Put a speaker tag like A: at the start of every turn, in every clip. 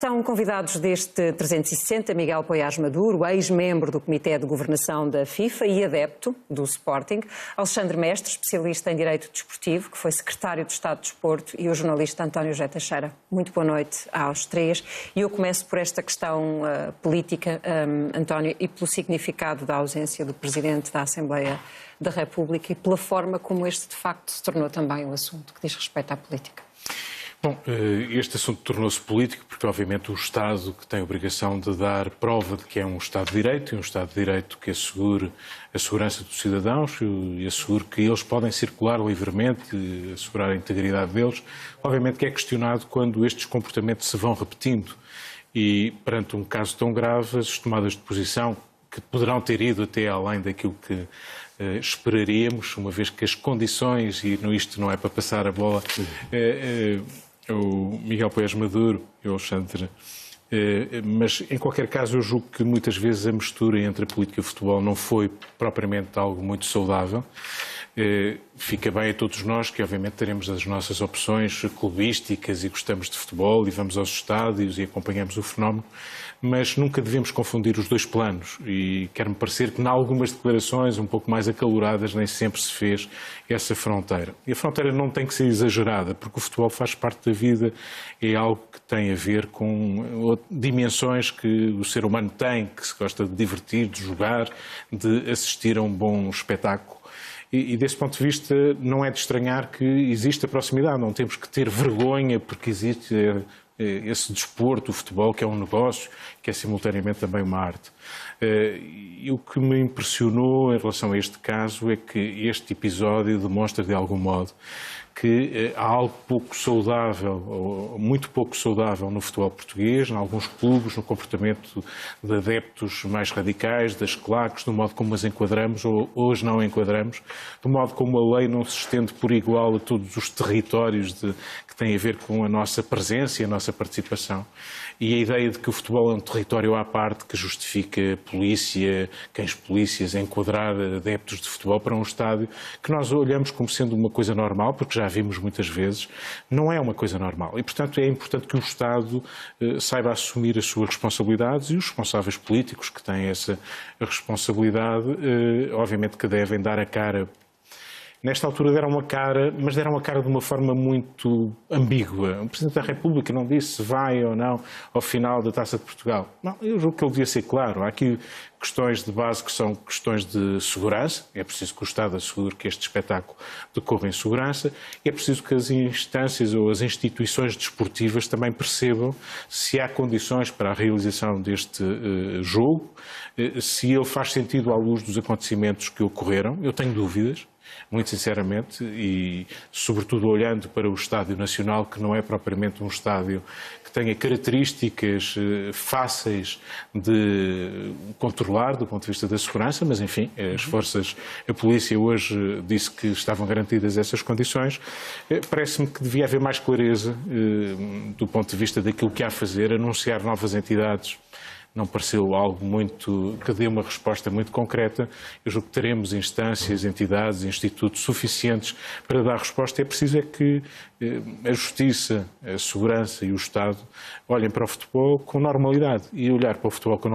A: São convidados deste 360 Miguel Poiás Maduro, ex-membro do Comitê de Governação da FIFA e adepto do Sporting, Alexandre Mestre, especialista em Direito Desportivo, que foi secretário de Estado de Desporto, e o jornalista António José Teixeira. Muito boa noite aos três. E eu começo por esta questão política, António, e pelo significado da ausência do Presidente da Assembleia da República e pela forma como este, de facto, se tornou também um assunto que diz respeito à política.
B: Bom, este assunto tornou-se político porque, obviamente, o Estado que tem a obrigação de dar prova de que é um Estado de Direito, e um Estado de Direito que assegure a segurança dos cidadãos e assegure que eles podem circular livremente, e assegurar a integridade deles, obviamente que é questionado quando estes comportamentos se vão repetindo. E, perante um caso tão grave, as tomadas de posição, que poderão ter ido até além daquilo que esperaríamos, uma vez que as condições, e isto não é para passar a bola, o Miguel Poiás Maduro e o Alexandre, mas em qualquer caso eu julgo que muitas vezes a mistura entre a política e o futebol não foi propriamente algo muito saudável. Fica bem a todos nós que obviamente teremos as nossas opções clubísticas e gostamos de futebol e vamos aos estádios e acompanhamos o fenómeno, mas nunca devemos confundir os dois planos, e quer-me parecer que em algumas declarações um pouco mais acaloradas nem sempre se fez essa fronteira. E a fronteira não tem que ser exagerada, porque o futebol faz parte da vida, é algo que tem a ver com dimensões que o ser humano tem, que se gosta de divertir, de jogar, de assistir a um bom espetáculo. E desse ponto de vista não é de estranhar que existe a proximidade, não temos que ter vergonha porque existe esse desporto, o futebol, que é um negócio, que é simultaneamente também uma arte. E o que me impressionou em relação a este caso é que este episódio demonstra de algum modo que há algo pouco saudável, ou muito pouco saudável no futebol português, em alguns clubes, no comportamento de adeptos mais radicais, das claques, do modo como as enquadramos ou as não enquadramos, do modo como a lei não se estende por igual a todos os territórios que têm a ver com a nossa presença e a nossa participação. E a ideia de que o futebol é um território à parte que justifica polícia, cães polícias, enquadrar adeptos de futebol para um estádio, que nós olhamos como sendo uma coisa normal, porque já vimos muitas vezes, não é uma coisa normal. E, portanto, é importante que o Estado saiba assumir as suas responsabilidades, e os responsáveis políticos que têm essa responsabilidade, obviamente que devem dar a cara. Nesta altura deram uma cara, mas deram a cara de uma forma muito ambígua. O Presidente da República não disse se vai ou não ao final da Taça de Portugal. Não, eu julgo que ele devia ser claro. Há aqui questões de base que são questões de segurança. É preciso que o Estado assegure que este espetáculo decorra em segurança. E é preciso que as instâncias ou as instituições desportivas também percebam se há condições para a realização deste jogo, se ele faz sentido à luz dos acontecimentos que ocorreram. Eu tenho dúvidas, muito sinceramente, e sobretudo olhando para o Estádio Nacional, que não é propriamente um estádio que tenha características fáceis de controlar do ponto de vista da segurança, mas enfim, a polícia hoje disse que estavam garantidas essas condições. Parece-me que devia haver mais clareza do ponto de vista daquilo que há a fazer, anunciar novas entidades. Não pareceu algo que dê uma resposta muito concreta. Eu julgo que teremos instâncias, entidades, institutos suficientes para dar resposta. É preciso que a Justiça, a Segurança e o Estado olhem para o futebol com normalidade. E olhar para o futebol com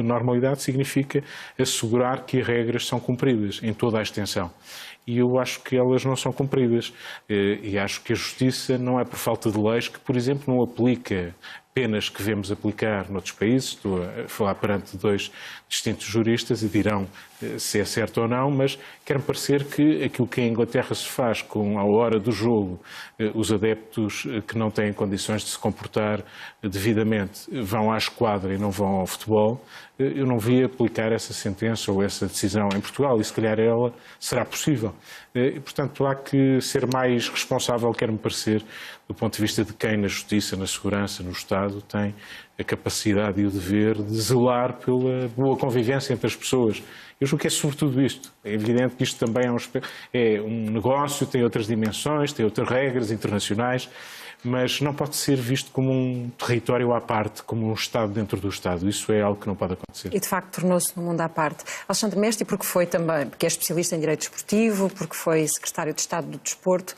B: normalidade significa assegurar que as regras são cumpridas em toda a extensão. E eu acho que elas não são cumpridas. E acho que a Justiça não é por falta de leis que, por exemplo, não aplica penas que vemos aplicar noutros países. Estou a falar perante dois distintos juristas e dirão se é certo ou não, mas quer-me parecer que aquilo que em Inglaterra se faz com, à hora do jogo, os adeptos que não têm condições de se comportar devidamente vão à esquadra e não vão ao futebol, eu não vi aplicar essa sentença ou essa decisão em Portugal, e se calhar ela será possível. E, portanto, há que ser mais responsável, quer-me parecer, do ponto de vista de quem na Justiça, na Segurança, no Estado, tem a capacidade e o dever de zelar pela boa convivência entre as pessoas. Eu julgo que é sobretudo isto. É evidente que isto também é um negócio, tem outras dimensões, tem outras regras internacionais, mas não pode ser visto como um território à parte, como um Estado dentro do Estado. Isso é algo que não pode acontecer.
A: E, de facto, tornou-se num mundo à parte. Alexandre Mestre, porque foi também, porque é especialista em Direito Desportivo, porque foi secretário de Estado do Desporto,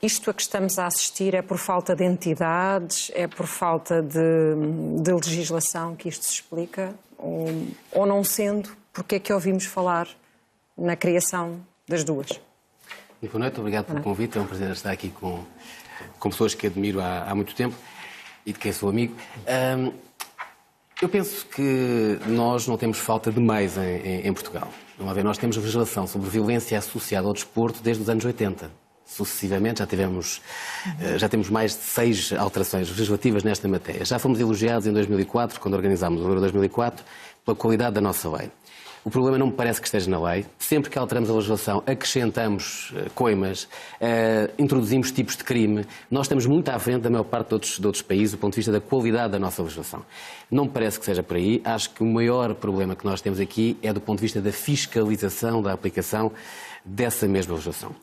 A: Isto a que estamos a assistir é por falta de entidades, é por falta de legislação que isto se explica? Ou não sendo, porque é que ouvimos falar na criação das duas?
C: Muito boa noite, obrigado pelo convite. É um prazer estar aqui com pessoas que admiro há muito tempo e de quem sou amigo. Eu penso que nós não temos falta de meios em Portugal. Vamos ver, nós temos legislação sobre violência associada ao desporto desde os anos 80. Sucessivamente já temos mais de 6 alterações legislativas nesta matéria. Já fomos elogiados em 2004, quando organizámos o Euro 2004, pela qualidade da nossa lei. O problema não me parece que esteja na lei. Sempre que alteramos a legislação, acrescentamos coimas, introduzimos tipos de crime. Nós estamos muito à frente da maior parte de outros países do ponto de vista da qualidade da nossa legislação. Não me parece que seja por aí. Acho que o maior problema que nós temos aqui é do ponto de vista da fiscalização, da aplicação dessa mesma legislação.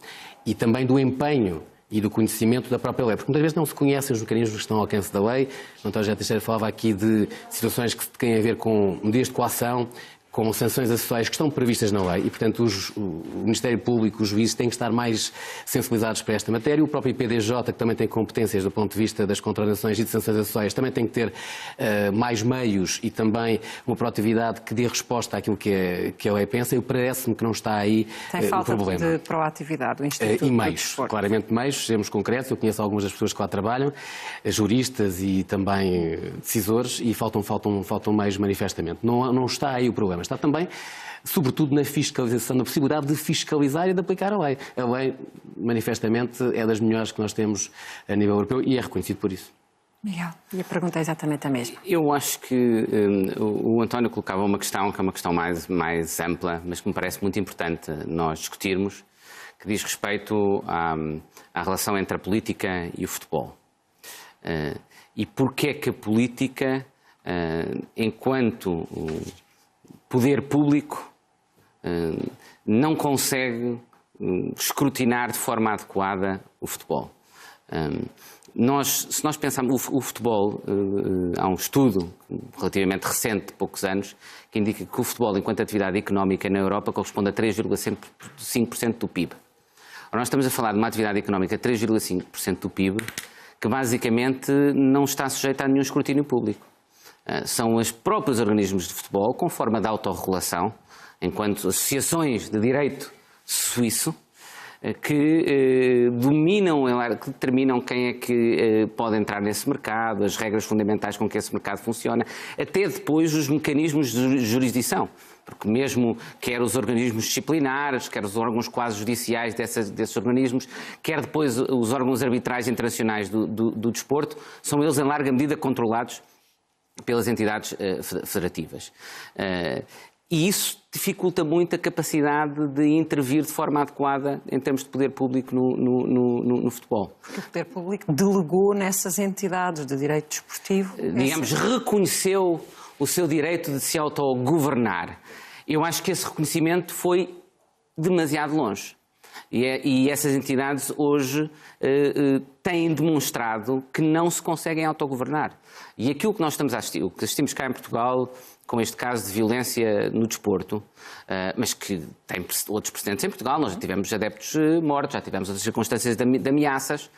C: E também do empenho e do conhecimento da própria lei, porque muitas vezes não se conhecem os mecanismos que estão ao alcance da lei. O António José Teixeira falava aqui de situações que têm a ver com medidas de coação, com sanções acessórias que estão previstas na lei e, portanto, o Ministério Público, os juízes têm que estar mais sensibilizados para esta matéria. O próprio IPDJ, que também tem competências do ponto de vista das contratações e de sanções acessórias, também tem que ter mais meios e também uma proatividade que dê resposta àquilo que a lei pensa. E parece-me que não está aí o problema.
A: Tem falta de proatividade, o Instituto
C: e meios, claramente meios, sermos concretos. Eu conheço algumas das pessoas que lá trabalham, juristas e também decisores, e faltam meios manifestamente. Não está aí o problema. Está também, sobretudo, na fiscalização, na possibilidade de fiscalizar e de aplicar a lei. A lei, manifestamente, é das melhores que nós temos a nível europeu e é reconhecido por isso.
A: Miguel, e a pergunta é exatamente a mesma.
D: Eu acho que o António colocava uma questão que é uma questão mais ampla, mas que me parece muito importante nós discutirmos, que diz respeito à relação entre a política e o futebol. E porquê é que a política, enquanto poder público, não consegue escrutinar de forma adequada o futebol. Se nós pensarmos, o futebol, há um estudo relativamente recente, de poucos anos, que indica que o futebol, enquanto atividade económica na Europa, corresponde a 3,5% do PIB. Ora, nós estamos a falar de uma atividade económica de 3,5% do PIB, que basicamente não está sujeita a nenhum escrutínio público. São os próprios organismos de futebol, com forma de autorregulação, enquanto associações de direito suíço, que dominam, que determinam quem é que pode entrar nesse mercado, as regras fundamentais com que esse mercado funciona, até depois os mecanismos de jurisdição. Porque mesmo quer os organismos disciplinares, quer os órgãos quase judiciais desses organismos, quer depois os órgãos arbitrais internacionais do desporto, são eles em larga medida controlados pelas entidades federativas. E isso dificulta muito a capacidade de intervir de forma adequada em termos de poder público no futebol.
A: Porque o poder público delegou nessas entidades de direito desportivo.
D: Digamos, reconheceu o seu direito de se autogovernar. Eu acho que esse reconhecimento foi demasiado longe. E essas entidades hoje têm demonstrado que não se conseguem autogovernar. E aquilo que nós estamos a assistir, o que assistimos cá em Portugal, com este caso de violência no desporto, mas que tem outros precedentes em Portugal, nós já tivemos adeptos mortos, já tivemos outras circunstâncias de ameaças,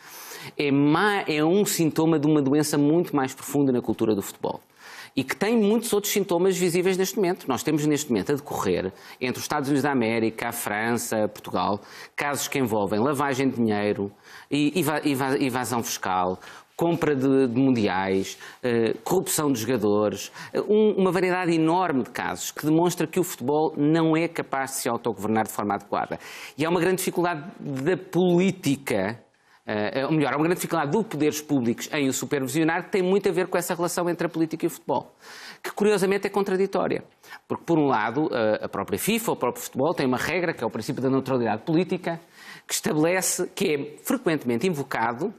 D: é um sintoma de uma doença muito mais profunda na cultura do futebol. E que tem muitos outros sintomas visíveis neste momento. Nós temos neste momento a decorrer, entre os Estados Unidos da América, a França, Portugal, casos que envolvem lavagem de dinheiro, evasão fiscal, compra de mundiais, corrupção de jogadores, uma variedade enorme de casos que demonstra que o futebol não é capaz de se autogovernar de forma adequada. E há uma grande dificuldade da política, ou melhor, há uma grande dificuldade dos poderes públicos em o supervisionar, que tem muito a ver com essa relação entre a política e o futebol, que curiosamente é contraditória. Porque, por um lado, a própria FIFA, o próprio futebol, tem uma regra, que é o princípio da neutralidade política, que estabelece, que é frequentemente invocado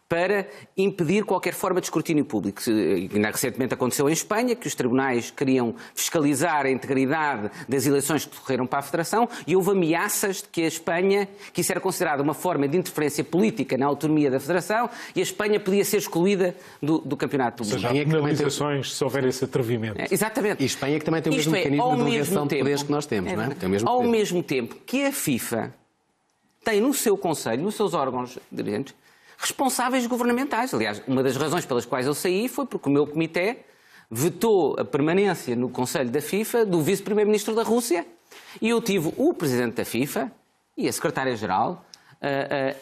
D: para impedir qualquer forma de escrutínio público. Ainda recentemente aconteceu em Espanha, que os tribunais queriam fiscalizar a integridade das eleições que decorreram para a Federação e houve ameaças de que a Espanha, que isso era considerado uma forma de interferência política na autonomia da Federação e a Espanha podia ser excluída do campeonato público.
B: Ou seja, há penalizações se houver esse atrevimento.
D: Exatamente.
C: E Espanha que também tem o mesmo mecanismo de delegação de poderes que nós temos, não é?
D: Ao mesmo tempo que a FIFA tem no seu Conselho, nos seus órgãos dirigentes, responsáveis governamentais. Aliás, uma das razões pelas quais eu saí foi porque o meu comitê vetou a permanência no Conselho da FIFA do vice-primeiro-ministro da Rússia e eu tive o presidente da FIFA e a secretária-geral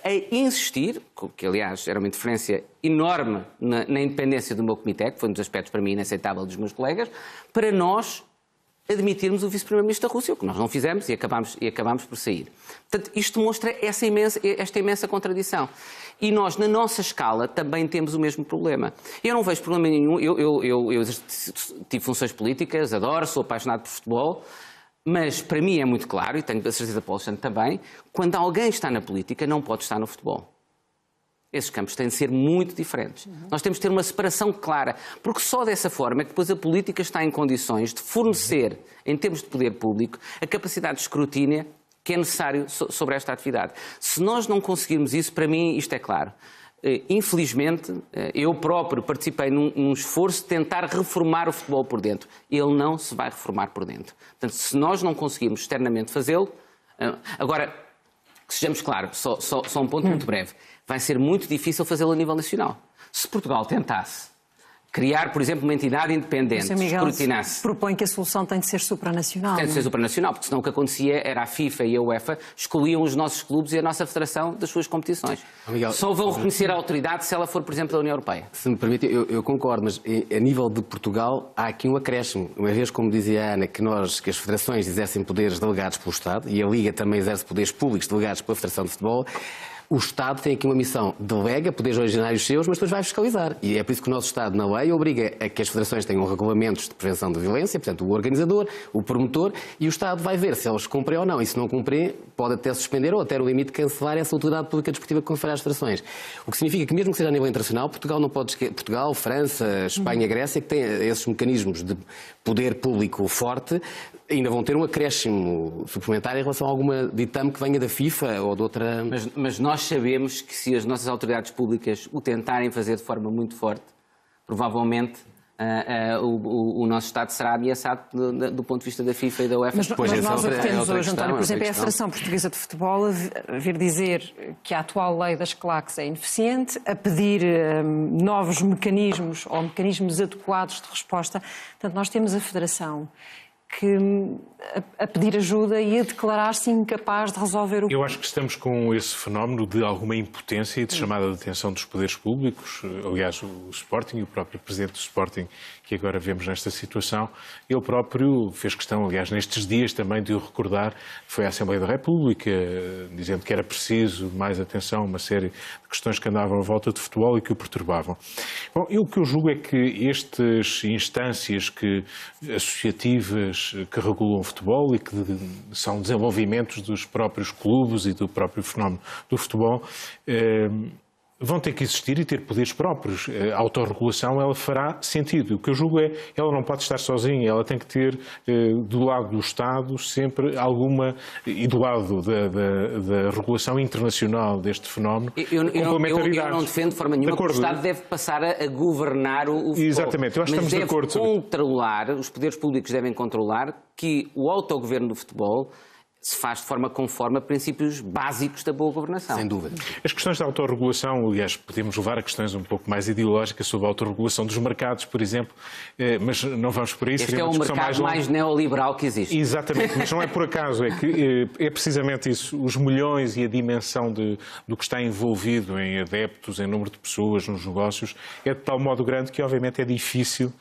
D: a insistir, que aliás era uma interferência enorme na independência do meu comitê, que foi um dos aspectos para mim inaceitável dos meus colegas, para nós admitirmos o vice-primeiro-ministro da Rússia, o que nós não fizemos e acabámos por sair. Portanto, isto mostra esta imensa contradição. E nós, na nossa escala, também temos o mesmo problema. Eu não vejo problema nenhum, eu tive funções políticas, adoro, sou apaixonado por futebol, mas para mim é muito claro, e tenho a certeza para o Alexandre também, quando alguém está na política, não pode estar no futebol. Esses campos têm de ser muito diferentes. Nós temos de ter uma separação clara, porque só dessa forma é que depois a política está em condições de fornecer, em termos de poder público, a capacidade de escrutínio que é necessário sobre esta atividade. Se nós não conseguirmos isso, para mim isto é claro. Infelizmente, eu próprio participei num esforço de tentar reformar o futebol por dentro. Ele não se vai reformar por dentro. Portanto, se nós não conseguirmos externamente fazê-lo... Agora, que sejamos claros, só um ponto muito breve. Vai ser muito difícil fazê-lo a nível nacional. Se Portugal tentasse criar, por exemplo, uma entidade independente, escrutinasse...
A: propõe que a solução tem de ser supranacional.
D: Tem de ser supranacional, porque senão o que acontecia era a FIFA e a UEFA excluíam os nossos clubes e a nossa federação das suas competições.
C: Miguel,
D: só vão reconhecer a autoridade se ela for, por exemplo, da União Europeia.
C: Se me permite, eu concordo, mas a nível de Portugal há aqui um acréscimo. Uma vez, como dizia a Ana, que as federações exercem poderes delegados pelo Estado e a Liga também exerce poderes públicos delegados pela Federação de Futebol, o Estado tem aqui uma missão, delega poderes originários seus, mas depois vai fiscalizar. E é por isso que o nosso Estado, na lei, obriga a que as federações tenham regulamentos de prevenção de violência, portanto, o organizador, o promotor, e o Estado vai ver se eles cumprem ou não. E se não cumprir, pode até suspender ou até no limite cancelar essa autoridade pública desportiva que confere às federações. O que significa que, mesmo que seja a nível internacional, Portugal não pode esquecer, Portugal, França, Espanha, Grécia, que têm esses mecanismos de poder público forte, ainda vão ter um acréscimo suplementar em relação a alguma ditame que venha da FIFA ou de outra...
D: Mas nós sabemos que se as nossas autoridades públicas o tentarem fazer de forma muito forte, provavelmente o nosso Estado será ameaçado do ponto de vista da FIFA e da UEFA.
A: Mas nós o que temos hoje, António, por exemplo, é a Federação Portuguesa de Futebol a vir dizer que a atual lei das claques é ineficiente, a pedir novos mecanismos ou mecanismos adequados de resposta. Portanto, nós temos a Federação a pedir ajuda e a declarar-se incapaz de resolver o...
B: Eu acho que estamos com esse fenómeno de alguma impotência e de chamada de atenção dos poderes públicos. Aliás, o Sporting, o próprio presidente do Sporting, que agora vemos nesta situação, ele próprio fez questão, aliás, nestes dias também de o recordar, foi à Assembleia da República, dizendo que era preciso mais atenção a uma série de questões que andavam à volta de futebol e que o perturbavam. Bom, o que eu julgo é que estas instâncias associativas que regulam o futebol e que são desenvolvimentos dos próprios clubes e do próprio fenómeno do futebol, vão ter que existir e ter poderes próprios. A autorregulação, ela fará sentido. O que eu julgo é, ela não pode estar sozinha, ela tem que ter do lado do Estado sempre alguma, e do lado da regulação internacional deste fenómeno, complementaridade.
D: Eu não defendo de forma nenhuma que o Estado deve passar a governar o futebol.
B: Exatamente, eu acho que estamos de acordo.
D: Os poderes públicos devem controlar que o autogoverno do futebol se faz de forma conforme a princípios básicos da boa governação.
C: Sem dúvida.
B: As questões da autorregulação, aliás, podemos levar a questões um pouco mais ideológicas sobre a autorregulação dos mercados, por exemplo, mas não vamos por aí.
D: Este é o mercado mais neoliberal que existe.
B: Exatamente, mas não é por acaso, é que é precisamente isso, os milhões e a dimensão do que está envolvido em adeptos, em número de pessoas, nos negócios, é de tal modo grande que, obviamente, é difícil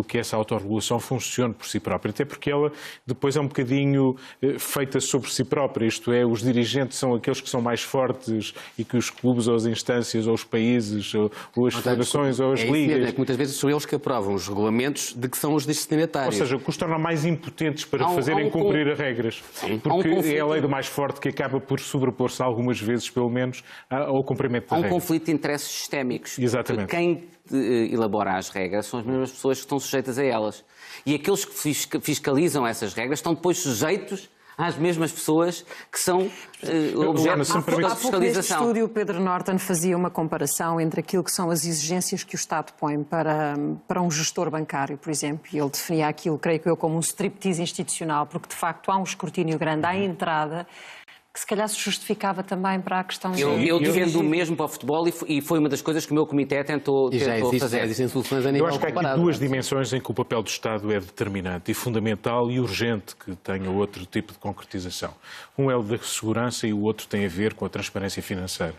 B: que essa autorregulação funcione por si própria, até porque ela depois é um bocadinho feita sobre si própria, isto é, os dirigentes são aqueles que são mais fortes e que os clubes ou as instâncias ou os países ou as federações ou as ligas...
C: É que muitas vezes são eles que aprovam os regulamentos de que são os destinatários.
B: Ou seja, que os tornam mais impotentes para fazerem cumprir as regras. Porque é a lei do mais forte que acaba por sobrepor-se algumas vezes, pelo menos, ao cumprimento da regra.
D: Há um conflito de interesses sistémicos.
B: Exatamente.
D: Quem elabora as regras são as mesmas pessoas que estão sujeitas a elas. E aqueles que fiscalizam essas regras estão depois sujeitos às mesmas pessoas que são objetos de fiscalização.
A: Há pouco neste estúdio o Pedro Norton fazia uma comparação entre aquilo que são as exigências que o Estado põe para um gestor bancário, por exemplo, e ele definia aquilo, creio que eu, como um striptease institucional, porque de facto há um escrutínio grande à entrada que se calhar se justificava também para a questão...
D: Eu defendo o mesmo para o futebol e foi uma das coisas que o meu comitê tentou fazer.
C: Existem soluções a nível
B: Eu acho que há aqui
C: comparado.
B: duas dimensões em que o papel do Estado é determinante e fundamental e urgente que tenha outro tipo de concretização. Um é o da segurança e o outro tem a ver com a transparência financeira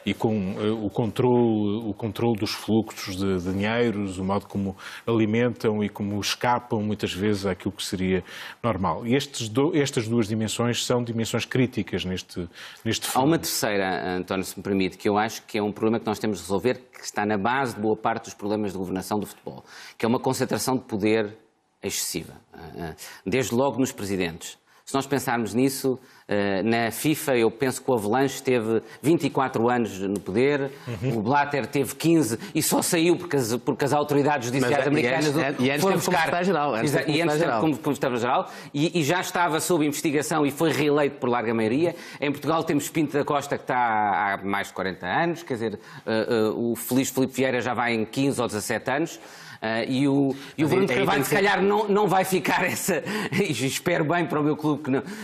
B: e com o controle dos fluxos de dinheiros, o modo como alimentam e como escapam muitas vezes àquilo que seria normal. E estas duas dimensões são dimensões críticas neste
D: Há uma terceira, António, se me permite, que eu acho que é um problema que nós temos de resolver, que está na base de boa parte dos problemas de governação do futebol, que é uma concentração de poder excessiva, desde logo nos presidentes. Se nós pensarmos nisso, na FIFA, eu penso que o Avalanche teve 24 anos no poder, o Blatter teve 15 e só saiu porque as autoridades judiciais americanas foram buscar... E antes como secretário-geral, e já estava sob investigação e foi reeleito por larga maioria. Em Portugal temos Pinto da Costa, que está há mais de 40 anos, quer dizer, o feliz Filipe Vieira já vai em 15 ou 17 anos. E o Bruno de Carvalho, se calhar, não vai ficar essa. E espero bem para o meu clube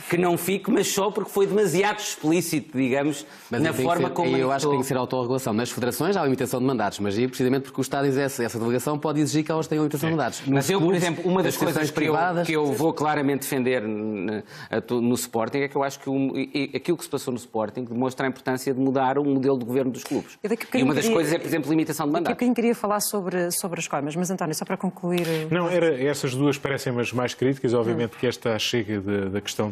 D: que não fique, mas só porque foi demasiado explícito, digamos, na forma como.
C: Eu acho que tem que ser autorregulação. Nas federações há limitação de mandatos, mas precisamente porque o Estado exerce essa delegação, pode exigir que elas tenham limitação de mandatos.
D: Mas eu, por exemplo, uma das coisas que eu vou claramente defender no Sporting é que eu acho que aquilo que se passou no Sporting demonstra a importância de mudar o modelo de governo dos clubes. E uma das coisas é, por exemplo, limitação de mandatos.
A: Eu queria falar sobre as coimas, mas António, só para concluir...
B: Não, essas duas parecem as mais críticas, obviamente que esta chega da questão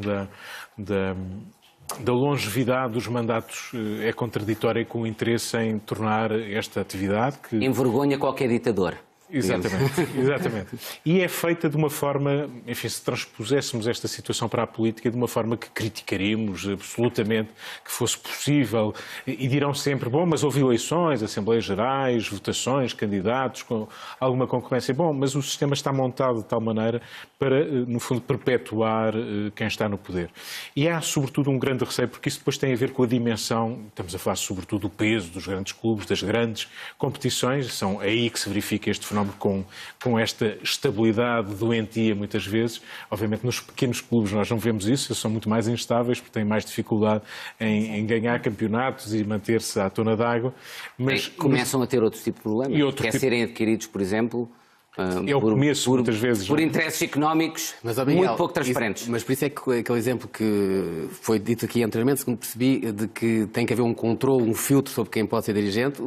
B: da longevidade dos mandatos é contraditória com o interesse em tornar esta atividade que...
D: Envergonha qualquer ditador.
B: Exatamente. E é feita de uma forma, enfim, se transpuséssemos esta situação para a política, de uma forma que criticaríamos absolutamente que fosse possível, e dirão sempre, bom, mas houve eleições, Assembleias Gerais, votações, candidatos, com alguma concorrência. Bom, mas o sistema está montado de tal maneira para, no fundo, perpetuar quem está no poder. E há, sobretudo, um grande receio, porque isso depois tem a ver com a dimensão, estamos a falar, sobretudo, do peso dos grandes clubes, das grandes competições, são aí que se verifica este fenómeno com esta estabilidade doentia, muitas vezes. Obviamente, nos pequenos clubes nós não vemos isso, eles são muito mais instáveis, porque têm mais dificuldade em ganhar campeonatos e manter-se à tona d'água. Mas
D: começam a ter outro tipo de problemas, que é serem adquiridos, por exemplo...
B: É o começo, muitas vezes.
D: Por interesses económicos muito pouco transparentes.
C: Mas por isso é que aquele exemplo que foi dito aqui anteriormente, segundo percebi, de que tem que haver um controle, um filtro sobre quem pode ser dirigente.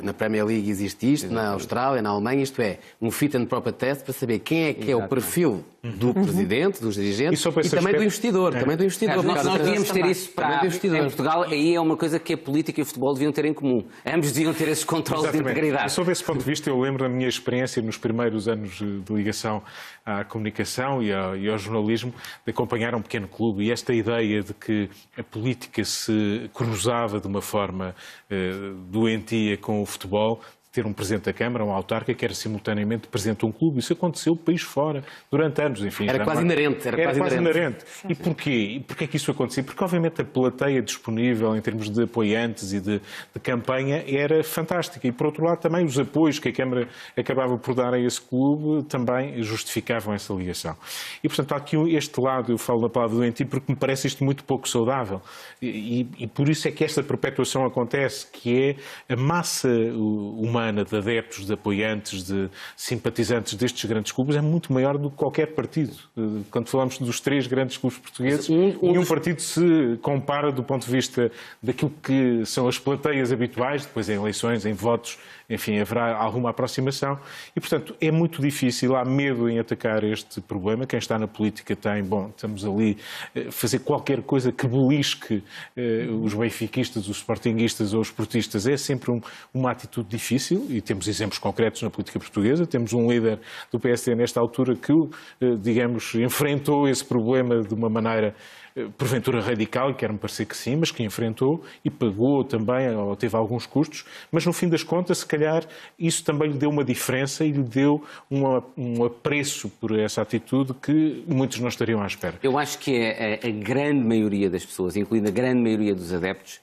C: Na Premier League existe isto, na Austrália, na Alemanha, isto é, um fit and proper test para saber quem é que é o perfil do presidente, dos dirigentes e também do investidor. Também do investidor.
D: Nós devíamos ter isso para em Portugal. Aí é uma coisa que a política e o futebol deviam ter em comum. Ambos deviam ter esses controles de integridade.
B: E sob esse ponto de vista, eu lembro da minha experiência nos primeiros anos de ligação à comunicação e ao jornalismo, de acompanhar um pequeno clube, e esta ideia de que a política se cruzava de uma forma doentia com o futebol, ter um presidente da Câmara, um autarca, que era simultaneamente presidente de um clube. Isso aconteceu país fora, durante anos. Enfim,
C: era quase inerente.
B: Era quase inerente. E porquê? E porquê que isso acontecia? Porque, obviamente, a plateia disponível em termos de apoiantes e de campanha era fantástica. E, por outro lado, também os apoios que a Câmara acabava por dar a esse clube também justificavam essa ligação. E, portanto, há aqui este lado, eu falo da palavra doentio, porque me parece isto muito pouco saudável. E por isso é que esta perpetuação acontece, que é a massa humana de adeptos, de apoiantes, de simpatizantes destes grandes clubes é muito maior do que qualquer partido. Quando falamos dos três grandes clubes portugueses, nenhum partido se compara do ponto de vista daquilo que são as plateias habituais, depois em eleições, em votos, enfim, haverá alguma aproximação e, portanto, é muito difícil, há medo em atacar este problema. Quem está na política tem, bom, estamos ali a fazer qualquer coisa que belisque os benfiquistas, os sportinguistas ou os portistas, é sempre uma atitude difícil e temos exemplos concretos na política portuguesa. Temos um líder do PSD nesta altura que, digamos, enfrentou esse problema de uma maneira porventura radical, e quer-me parecer que sim, mas que enfrentou e pagou também, ou teve alguns custos, mas no fim das contas, se calhar, isso também lhe deu uma diferença e lhe deu um apreço por essa atitude que muitos não estariam à espera.
D: Eu acho que a grande maioria das pessoas, incluindo a grande maioria dos adeptos,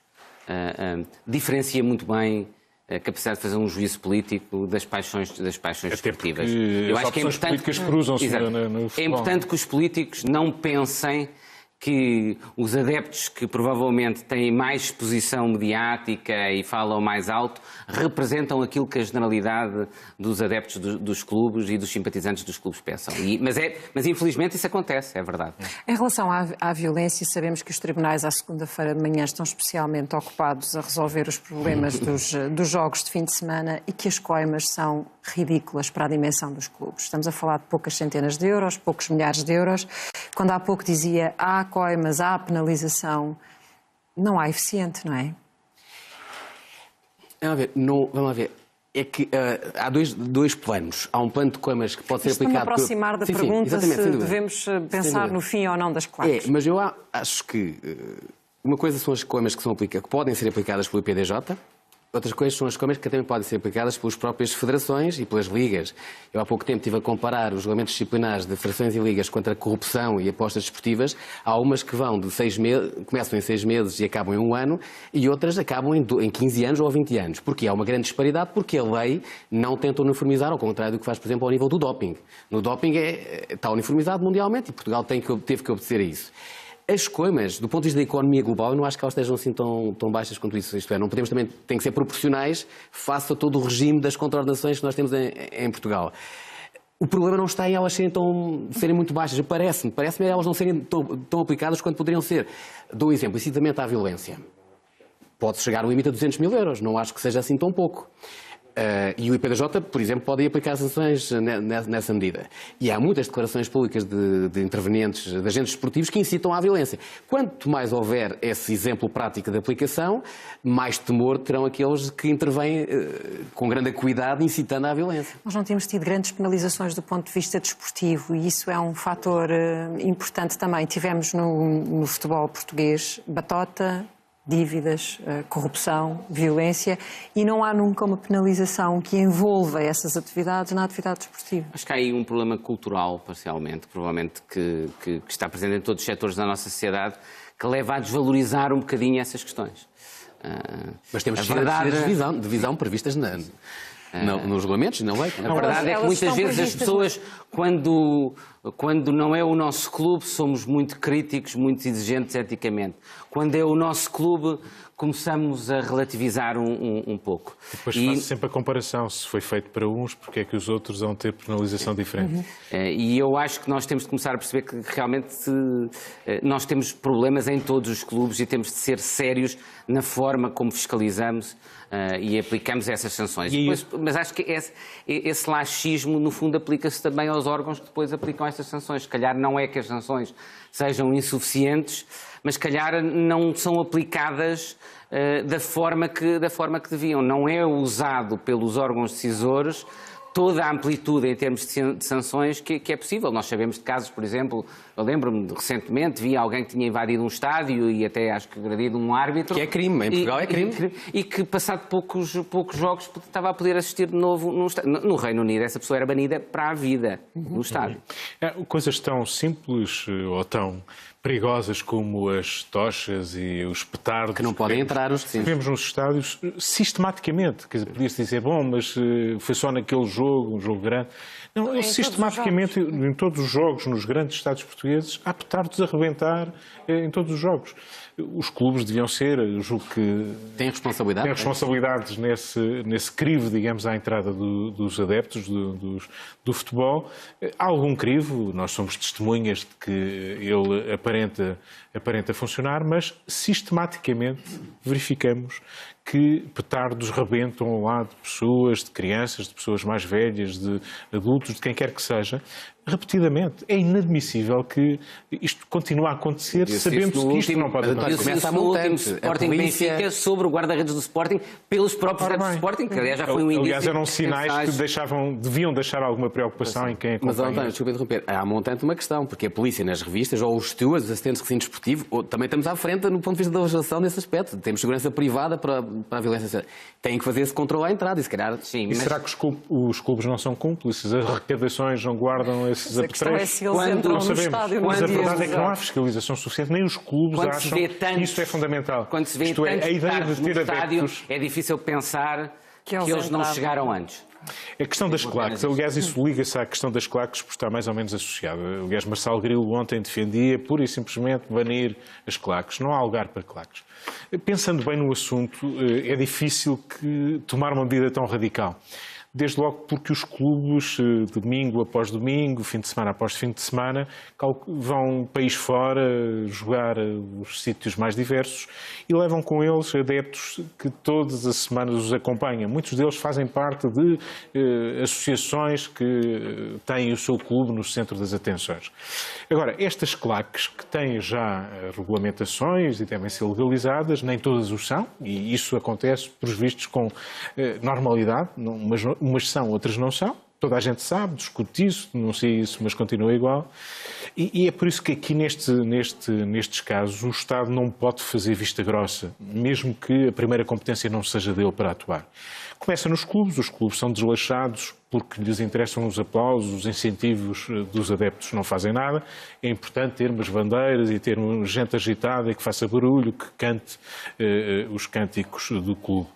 D: diferencia muito bem a capacidade de fazer um juízo político das paixões desportivas.
B: Eu acho que é importante, políticas cruzam-se no futebol.
D: É importante que os políticos não pensem que os adeptos que provavelmente têm mais exposição mediática e falam mais alto representam aquilo que a generalidade dos adeptos dos clubes e dos simpatizantes dos clubes pensam. Mas infelizmente isso acontece, é verdade.
A: Em relação à violência, sabemos que os tribunais à segunda-feira de manhã estão especialmente ocupados a resolver os problemas dos jogos de fim de semana e que as coimas são ridículas para a dimensão dos clubes. Estamos a falar de poucas centenas de euros, poucos milhares de euros. Quando há pouco dizia há coimas, há penalização, não há eficiente, não é?
C: Vamos lá ver. É que há dois planos. Há um plano de coimas que pode ser aplicado...
A: Estou-me a aproximar da pergunta se devemos pensar no fim ou não das claques.
C: Mas eu acho que uma coisa são as coimas que podem ser aplicadas pelo IPDJ, outras coisas são as coimas que também podem ser aplicadas pelas próprias federações e pelas ligas. Eu há pouco tempo estive a comparar os regulamentos disciplinares de federações e ligas contra a corrupção e apostas desportivas. Há umas que vão de 6 meses, começam em 6 meses e acabam em 1 ano, e outras acabam em 15 anos ou 20 anos. Porque há uma grande disparidade, porque a lei não tenta uniformizar, ao contrário do que faz, por exemplo, ao nível do doping. No doping está uniformizado mundialmente e Portugal teve que obedecer a isso. As coimas, do ponto de vista da economia global, eu não acho que elas estejam assim tão baixas quanto isso. Isto é, não podemos também, tem que ser proporcionais face a todo o regime das contraordenações que nós temos em Portugal. O problema não está em elas serem muito baixas. Parece-me elas não serem tão aplicadas quanto poderiam ser. Dou um exemplo, incitamento à violência. Pode chegar ao limite a 200 mil euros, não acho que seja assim tão pouco. E o IPDJ, por exemplo, pode aplicar sanções nessa medida. E há muitas declarações públicas de intervenientes, de agentes esportivos, que incitam à violência. Quanto mais houver esse exemplo prático de aplicação, mais temor terão aqueles que intervêm com grande acuidade, incitando à violência.
A: Nós não temos tido grandes penalizações do ponto de vista desportivo e isso é um fator importante também. Tivemos no futebol português batota, dívidas, corrupção, violência, e não há nunca uma penalização que envolva essas atividades na atividade desportiva.
D: Acho que há aí um problema cultural, parcialmente, provavelmente, que está presente em todos os setores da nossa sociedade, que leva a desvalorizar um bocadinho essas questões.
C: Mas temos de visão previstas nos regulamentos, não é?
D: A verdade é que muitas vezes as pessoas, quando não é o nosso clube, somos muito críticos, muito exigentes eticamente. Quando é o nosso clube, começamos a relativizar um pouco.
B: Depois faço sempre a comparação. Se foi feito para uns, porque é que os outros vão ter penalização diferente?
D: E eu acho que nós temos de começar a perceber que realmente nós temos problemas em todos os clubes e temos de ser sérios na forma como fiscalizamos e aplicamos essas sanções. Mas acho que esse laxismo, no fundo, aplica-se também aos órgãos que depois aplicam essas sanções. Se calhar não é que as sanções sejam insuficientes, mas se calhar não são aplicadas da forma que deviam. Não é usado pelos órgãos decisores toda a amplitude em termos de sanções que é possível. Nós sabemos de casos, por exemplo, eu lembro-me recentemente, vi alguém que tinha invadido um estádio e até acho que agredido um árbitro.
C: Que é crime, em Portugal é crime.
D: E que passado poucos jogos estava a poder assistir de novo num estádio. No Reino Unido essa pessoa era banida para a vida no estádio.
B: Coisas tão simples ou tão perigosas como as tochas e os petardos.
C: Que não podem entrar os recintos.
B: Vemos nos estádios sistematicamente. Quer dizer, podia-se dizer, bom, mas foi só naquele jogo, um jogo grande. Não, sistematicamente, em todos os jogos, nos grandes estádios portugueses, há petardos a rebentar em todos os jogos. Os clubes deviam ser, eu julgo que...
C: Têm responsabilidade?
B: Têm responsabilidades nesse crivo, digamos, à entrada dos adeptos do futebol. Há algum crivo, nós somos testemunhas de que ele aparenta funcionar, mas sistematicamente verificamos que petardos rebentam ao lado de pessoas, de crianças, de pessoas mais velhas, de adultos, de quem quer que seja, repetidamente. É inadmissível que isto continue a acontecer, sabendo que isto não pode acontecer.
D: Começa no último Sporting Benfica sobre o guarda-redes do Sporting pelos próprios adeptos do Sporting, que aliás já foi um indício.
B: Aliás, eram sinais que deviam deixar alguma preocupação em quem acompanha.
C: Mas, António, desculpa interromper, há montante uma questão, porque a polícia nas revistas, ou os stewards, os assistentes de recinto desportivo, também estamos à frente no ponto de vista da legislação nesse aspecto. Temos segurança privada para a violência. Têm que fazer esse controle à entrada e se calhar...
B: Sim, mas... será que os clubes não são cúmplices? As arrecadações não guardam esses apetrechos?
A: Não sabemos.
B: Mas a verdade é que não há fiscalização suficiente, nem os clubes acham que isso é fundamental.
D: Quando se vê
B: isto é, a ideia de ter
D: adeptos,
B: adeptos...
D: é difícil pensar que eles não chegaram antes.
B: A questão das claques, aliás, isso liga-se à questão das claques por estar mais ou menos associada. Aliás, Marçal Grilo ontem defendia pura e simplesmente banir as claques. Não há lugar para claques. Pensando bem no assunto, é difícil tomar uma medida tão radical. Desde logo porque os clubes, domingo após domingo, fim de semana após fim de semana, vão país fora jogar os sítios mais diversos e levam com eles adeptos que todas as semanas os acompanham. Muitos deles fazem parte de associações que têm o seu clube no centro das atenções. Agora, estas claques que têm já regulamentações e devem ser legalizadas, nem todas o são, e isso acontece, por vistos, com normalidade, umas são, outras não são. Toda a gente sabe, discute isso, denuncia isso, mas continua igual. E é por isso que aqui nestes casos o Estado não pode fazer vista grossa, mesmo que a primeira competência não seja dele para atuar. Começa nos clubes, os clubes são desleixados porque lhes interessam os aplausos, os incentivos dos adeptos não fazem nada. É importante ter umas bandeiras e ter gente agitada e que faça barulho, que cante os cânticos do clube.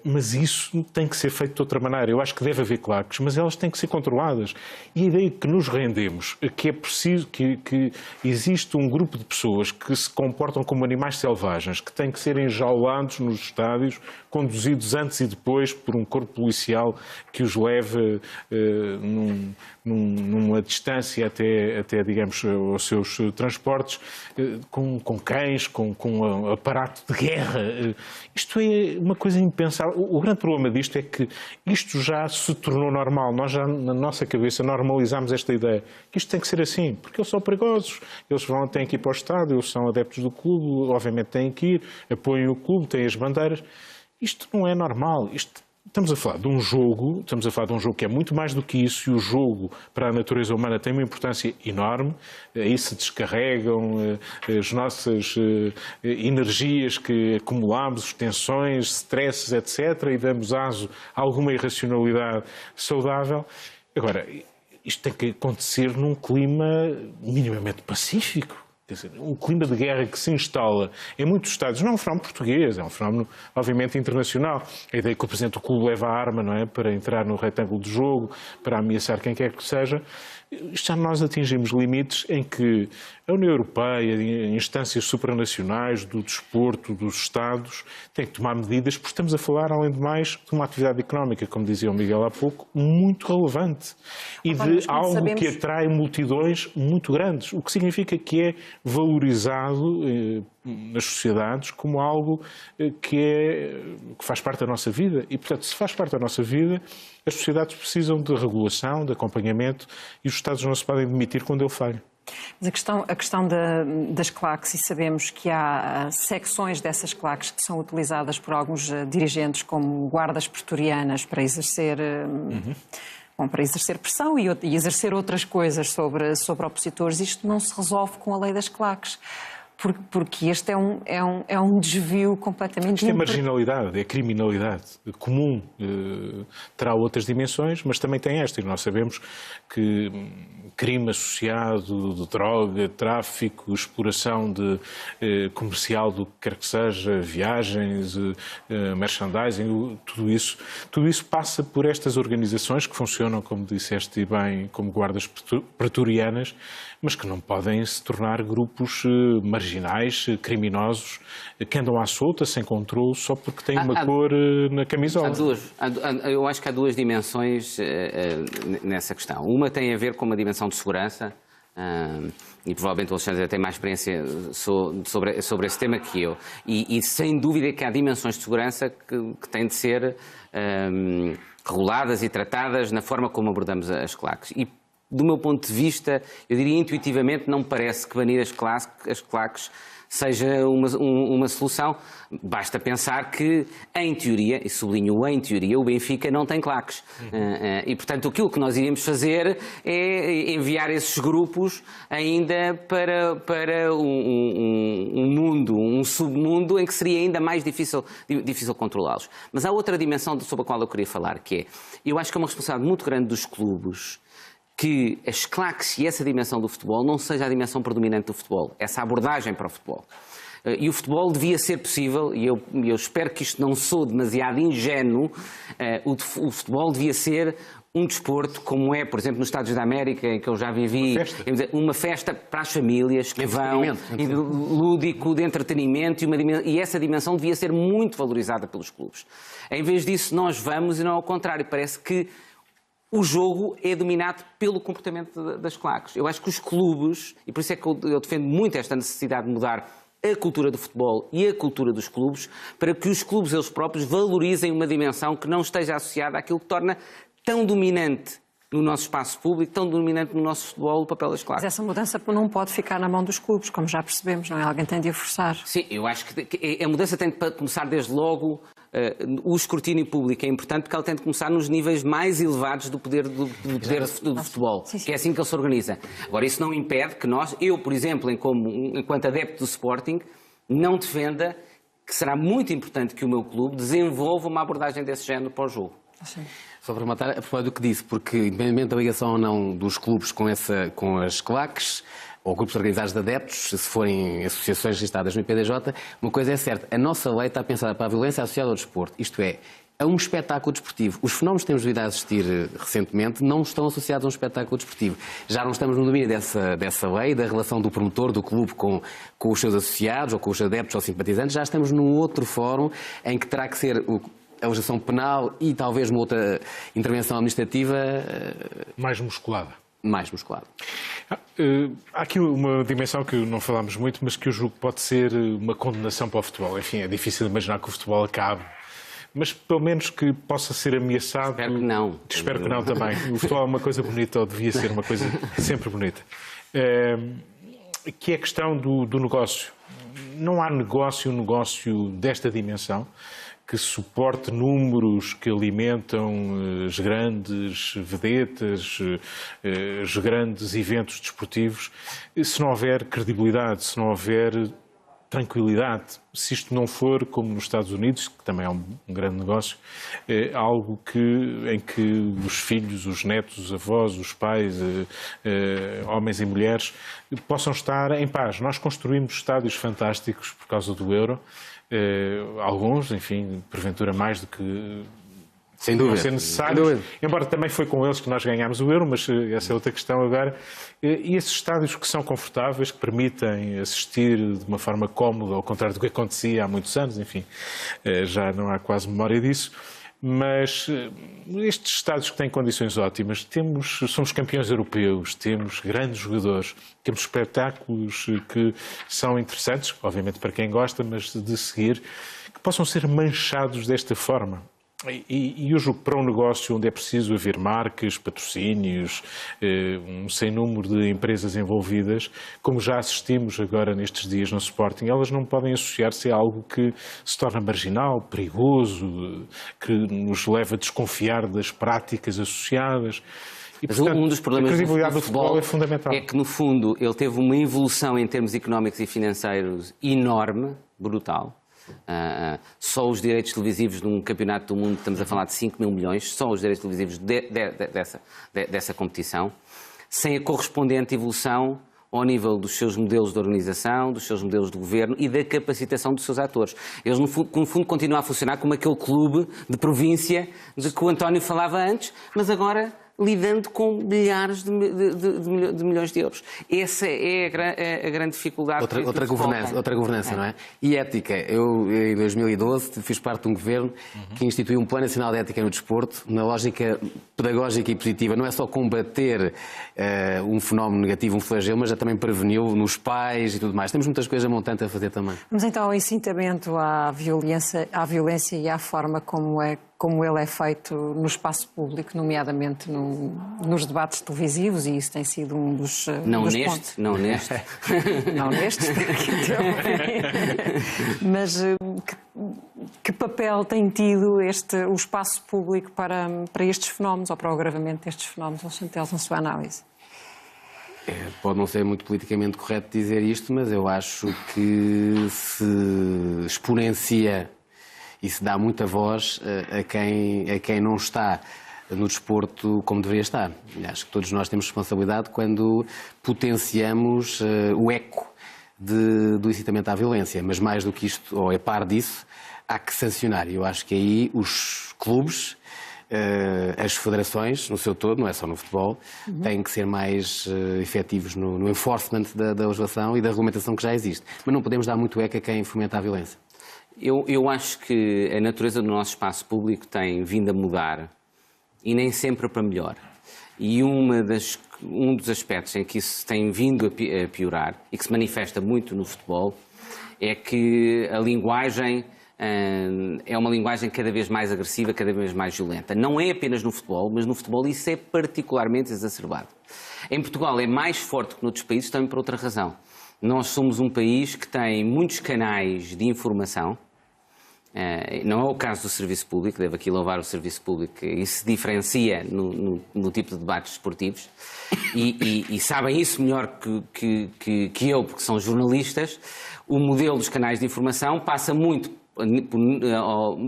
B: Mas isso tem que ser feito de outra maneira. Eu acho que deve haver claques, mas elas têm que ser controladas. E a ideia que nos rendemos, que é preciso que existe um grupo de pessoas que se comportam como animais selvagens, que têm que ser enjaulados nos estádios, conduzidos antes e depois por um corpo policial que os leve numa distância até digamos, aos seus transportes, com cães, com aparato de guerra. Isto é uma coisa impensável. O grande problema disto é que isto já se tornou normal. Nós já, na nossa cabeça, normalizamos esta ideia. Que isto tem que ser assim, porque eles são perigosos. Eles têm que ir para o estádio, eles são adeptos do clube, obviamente têm que ir, apoiam o clube, têm as bandeiras. Isto não é normal. Estamos a falar de um jogo que é muito mais do que isso, e o jogo para a natureza humana tem uma importância enorme. Aí se descarregam as nossas energias que acumulamos, tensões, stresses, etc., e damos aso a alguma irracionalidade saudável. Agora, isto tem que acontecer num clima minimamente pacífico. Um clima de guerra que se instala em muitos Estados, não é um fenómeno português, é um fenómeno, obviamente, internacional. A ideia que o Presidente do clube leva a arma, não é, para entrar no retângulo de jogo, para ameaçar quem quer que seja. Já nós atingimos limites em que a União Europeia, instâncias supranacionais do desporto, dos Estados, têm que tomar medidas, porque estamos a falar, além de mais, de uma atividade económica, como dizia o Miguel há pouco, muito relevante. E de algo que atrai multidões muito grandes, o que significa que é valorizado nas sociedades como algo que faz parte da nossa vida. E, portanto, se faz parte da nossa vida, as sociedades precisam de regulação, de acompanhamento, e os Estados não se podem demitir quando ele falha.
A: Mas a questão das claques, e sabemos que há secções dessas claques que são utilizadas por alguns dirigentes como guardas pretorianas para exercer... para exercer pressão e exercer outras coisas sobre opositores. Isto não se resolve com a lei das claques. Porque este é um desvio completamente...
B: Isto é marginalidade, é criminalidade comum. Terá outras dimensões, mas também tem esta. E nós sabemos que crime associado de droga, tráfico, exploração comercial do que quer que seja, viagens, merchandising, tudo isso passa por estas organizações que funcionam, como disseste bem, como guardas pretorianas, mas que não podem se tornar grupos marginais, criminosos, que andam à solta, sem controle, só porque têm uma cor na camisola.
D: Eu acho que há duas dimensões nessa questão. Uma tem a ver com uma dimensão de segurança, e provavelmente o Alexandre tem mais experiência sobre esse tema que eu. E sem dúvida que há dimensões de segurança que têm de ser reguladas e tratadas na forma como abordamos as claques. E, do meu ponto de vista, eu diria intuitivamente, não me parece que banir as claques seja uma solução. Basta pensar que, em teoria, e sublinho em teoria, o Benfica não tem claques. E, portanto, aquilo que nós iríamos fazer é enviar esses grupos ainda para um mundo, um submundo em que seria ainda mais difícil controlá-los. Mas há outra dimensão sobre a qual eu queria falar, que é, eu acho que é uma responsabilidade muito grande dos clubes que as claques e essa dimensão do futebol não seja a dimensão predominante do futebol, essa abordagem para o futebol. E o futebol devia ser possível, e eu espero que isto não sou demasiado ingênuo, o futebol devia ser um desporto como é, por exemplo, nos Estados da América, em que eu já vivi, uma festa para as famílias que vão, lúdico, de entretenimento, e essa dimensão devia ser muito valorizada pelos clubes. Em vez disso, nós vamos e não ao contrário. Parece que o jogo é dominado pelo comportamento das claques. Eu acho que os clubes, e por isso é que eu defendo muito esta necessidade de mudar a cultura do futebol e a cultura dos clubes, para que os clubes eles próprios valorizem uma dimensão que não esteja associada àquilo que torna tão dominante no nosso espaço público, tão dominante no nosso futebol, o papel das claques.
A: Mas essa mudança não pode ficar na mão dos clubes, como já percebemos, não é? Alguém tem de a forçar.
D: Sim, eu acho que a mudança tem de começar desde logo. O escrutínio público é importante porque ela tem de começar nos níveis mais elevados do poder do futebol, que é assim que ele se organiza. Agora, isso não impede que eu, por exemplo, enquanto adepto do Sporting, não defenda que será muito importante que o meu clube desenvolva uma abordagem desse género para o jogo.
A: Sim.
C: Só para matar, a propósito do que disse, porque independentemente da ligação ou não dos clubes com as claques, ou grupos organizados de adeptos, se forem associações registradas no IPDJ, uma coisa é certa, a nossa lei está pensada para a violência associada ao desporto, isto é um espetáculo desportivo. Os fenómenos que temos vindo a assistir recentemente não estão associados a um espetáculo desportivo. Já não estamos no domínio dessa lei, da relação do promotor, do clube com os seus associados, ou com os adeptos ou simpatizantes, já estamos num outro fórum em que terá que ser a legislação penal e talvez uma outra intervenção administrativa
B: mais musculada. Há aqui uma dimensão que não falámos muito, mas que eu julgo que pode ser uma condenação para o futebol. Enfim, é difícil imaginar que o futebol acabe, mas pelo menos que possa ser ameaçado.
D: Espero que não.
B: Espero que não também. O futebol é uma coisa bonita, ou devia ser uma coisa sempre bonita. Que é a questão do negócio. Não há negócio desta dimensão que suporte números que alimentam as grandes vedetas, os grandes eventos desportivos, se não houver credibilidade, se não houver tranquilidade. Se isto não for, como nos Estados Unidos, que também é um grande negócio, algo em que os filhos, os netos, os avós, os pais, homens e mulheres, possam estar em paz. Nós construímos estádios fantásticos por causa do euro, alguns, enfim, porventura mais do que
C: sem dúvida,
B: ser necessários, embora também foi com eles que nós ganhámos o euro, mas essa é outra questão agora. E esses estádios que são confortáveis, que permitem assistir de uma forma cómoda, ao contrário do que acontecia há muitos anos, enfim, já não há quase memória disso. Mas estes estádios que têm condições ótimas, somos campeões europeus, temos grandes jogadores, temos espetáculos que são interessantes, obviamente para quem gosta, mas de seguir, que possam ser manchados desta forma. E eu julgo que para um negócio onde é preciso haver marcas, patrocínios, um sem número de empresas envolvidas, como já assistimos agora nestes dias no Sporting, elas não podem associar-se a algo que se torna marginal, perigoso, que nos leva a desconfiar das práticas associadas. E,
D: mas
B: portanto,
D: um dos problemas
B: a credibilidade do futebol é fundamental.
D: É que, no fundo, ele teve uma evolução em termos económicos e financeiros enorme, brutal. Só os direitos televisivos num campeonato do mundo, estamos a falar de 5 mil milhões, só os direitos televisivos dessa competição, sem a correspondente evolução ao nível dos seus modelos de organização, dos seus modelos de governo e da capacitação dos seus atores. Eles, no fundo, continuam a funcionar como aquele clube de província de que o António falava antes, mas agora lidando com milhares de milhões de euros. Essa é a grande dificuldade.
C: Outra governança, não é? E ética. Eu, em 2012, fiz parte de um governo que instituiu um Plano Nacional de Ética no Desporto, na lógica pedagógica e positiva. Não é só combater um fenómeno negativo, um flagelo, mas já também preveniu nos pais e tudo mais. Temos muitas coisas montantes a fazer também.
A: Mas então, o incitamento à violência e à forma como ele é feito no espaço público, nomeadamente nos debates televisivos, e isso tem sido um dos pontos.
D: Não neste.
A: Não neste, mas que papel tem tido o espaço público para estes fenómenos, ou para o agravamento destes fenómenos, Alexandre Teles, na sua análise?
C: Pode não ser muito politicamente correto dizer isto, mas eu acho que se exponencia e se dá muita voz a quem não está no desporto como deveria estar. Acho que todos nós temos responsabilidade quando potenciamos o eco do incitamento à violência, mas mais do que isto, ou a par disso, há que sancionar. E eu acho que aí os clubes, as federações, no seu todo, não é só no futebol, têm que ser mais efetivos no enforcement da legislação e da regulamentação que já existe. Mas não podemos dar muito eco a quem fomenta a violência.
D: Eu acho que a natureza do nosso espaço público tem vindo a mudar e nem sempre para melhor. E um dos aspectos em que isso tem vindo a piorar e que se manifesta muito no futebol é que a linguagem é uma linguagem cada vez mais agressiva, cada vez mais violenta. Não é apenas no futebol, mas no futebol isso é particularmente exacerbado. Em Portugal é mais forte que noutros países, também por outra razão. Nós somos um país que tem muitos canais de informação. Não é o caso do serviço público, devo aqui louvar o serviço público, e se diferencia no tipo de debates esportivos, e sabem isso melhor que eu, porque são jornalistas. O modelo dos canais de informação passa muito,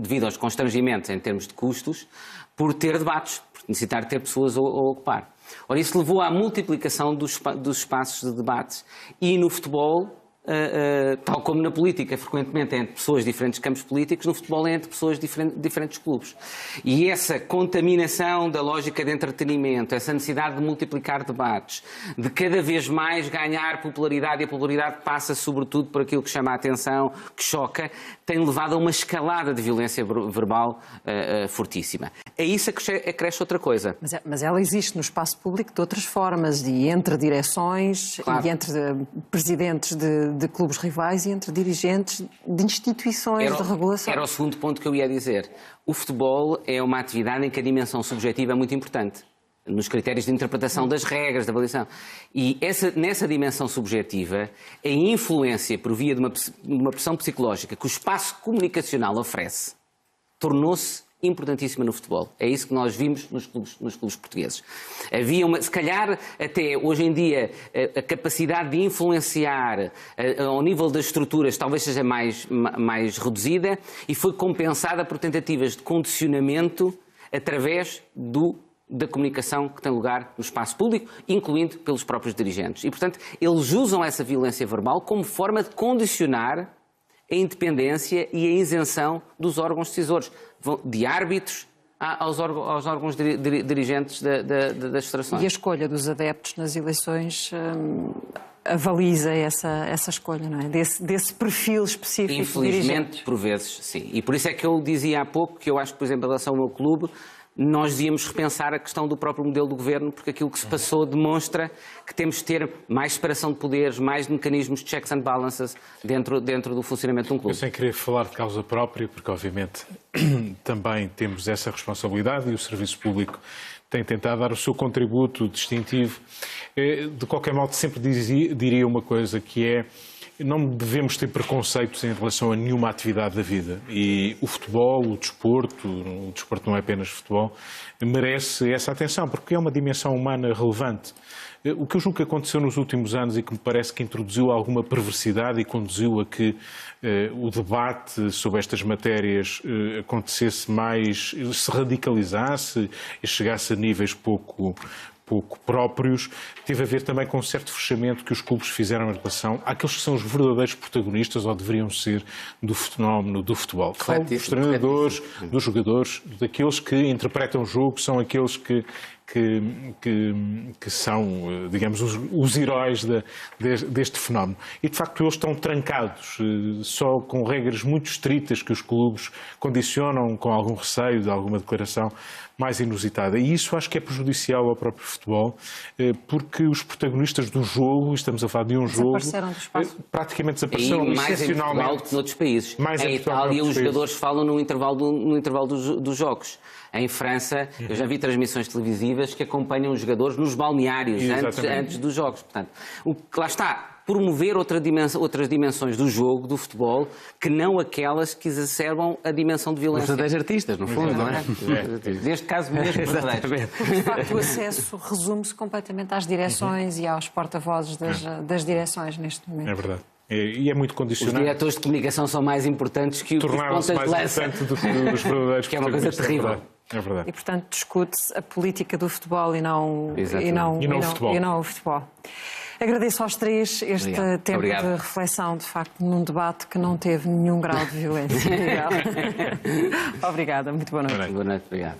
D: devido aos constrangimentos em termos de custos, por ter debates, por necessitar de ter pessoas a ocupar. Ora, isso levou à multiplicação dos espaços de debates, e no futebol, tal como na política, frequentemente é entre pessoas de diferentes campos políticos, no futebol é entre pessoas de diferentes clubes. E essa contaminação da lógica de entretenimento, essa necessidade de multiplicar debates, de cada vez mais ganhar popularidade, e a popularidade passa sobretudo por aquilo que chama a atenção, que choca, tem levado a uma escalada de violência verbal fortíssima. A isso acresce outra coisa.
A: Mas ela existe no espaço público de outras formas, e entre direções, claro, e entre presidentes de clubes rivais e entre dirigentes de instituições de regulação.
D: Era o segundo ponto que eu ia dizer. O futebol é uma atividade em que a dimensão subjetiva é muito importante, nos critérios de interpretação das regras, da avaliação. E nessa dimensão subjetiva, a influência por via de uma pressão psicológica que o espaço comunicacional oferece, tornou-se importantíssima no futebol. É isso que nós vimos nos clubes portugueses. Havia se calhar até hoje em dia a capacidade de influenciar ao nível das estruturas talvez seja mais reduzida, e foi compensada por tentativas de condicionamento através da comunicação que tem lugar no espaço público, incluindo pelos próprios dirigentes. E, portanto, eles usam essa violência verbal como forma de condicionar a independência e a isenção dos órgãos decisores, de árbitros aos órgãos dirigentes das federações.
A: E a escolha dos adeptos nas eleições avaliza essa escolha, não é? Desse perfil específico.
D: Infelizmente, por vezes, sim. E por isso é que eu dizia há pouco que eu acho que, por exemplo, em relação ao meu clube, nós devíamos repensar a questão do próprio modelo do governo, porque aquilo que se passou demonstra que temos de ter mais separação de poderes, mais mecanismos de checks and balances dentro do funcionamento de um clube.
B: Eu sem querer falar de causa própria, porque obviamente também temos essa responsabilidade e o serviço público tem tentado dar o seu contributo distintivo. De qualquer modo, sempre diria uma coisa, que é: não devemos ter preconceitos em relação a nenhuma atividade da vida. E o futebol, o desporto não é apenas futebol, merece essa atenção, porque é uma dimensão humana relevante. O que eu julgo que aconteceu nos últimos anos e que me parece que introduziu alguma perversidade e conduziu a que o debate sobre estas matérias acontecesse mais, se radicalizasse e chegasse a níveis pouco próprios, teve a ver também com um certo fechamento que os clubes fizeram em relação àqueles que são os verdadeiros protagonistas, ou deveriam ser, do fenómeno do futebol. Falo dos treinadores, dos jogadores, daqueles que interpretam o jogo, são aqueles que são, digamos, os heróis deste fenómeno. E, de facto, eles estão trancados, só com regras muito estritas que os clubes condicionam com algum receio de alguma declaração mais inusitada. E isso acho que é prejudicial ao próprio futebol, porque os protagonistas do jogo, estamos a falar de um jogo, praticamente desapareceram,
D: mais em Portugal do que noutros países. Em Itália, os jogadores falam no intervalo dos jogos. Em França, eu já vi transmissões televisivas que acompanham os jogadores nos balneários antes dos jogos. Portanto, lá está, promover outras dimensões do jogo, do futebol, que não aquelas que exacerbam a dimensão de violência.
C: Os verdadeiros artistas, no fundo, não é?
D: Neste caso mesmo,
A: verdadeiros. De facto, o acesso resume-se completamente às direções e aos porta-vozes das direções neste momento.
B: É verdade. E é muito condicionado.
D: Os diretores de comunicação são mais importantes que os pontas de lança.
B: Do que os verdadeiros
D: que é uma coisa terrível.
B: É verdade.
A: E, portanto, discute-se a política do futebol e não o futebol. Agradeço aos três este
C: Obrigado.
A: tempo
C: Obrigado.
A: de reflexão, de facto, num debate que não teve nenhum grau de violência. Obrigada, muito boa noite.
D: Boa noite, obrigado.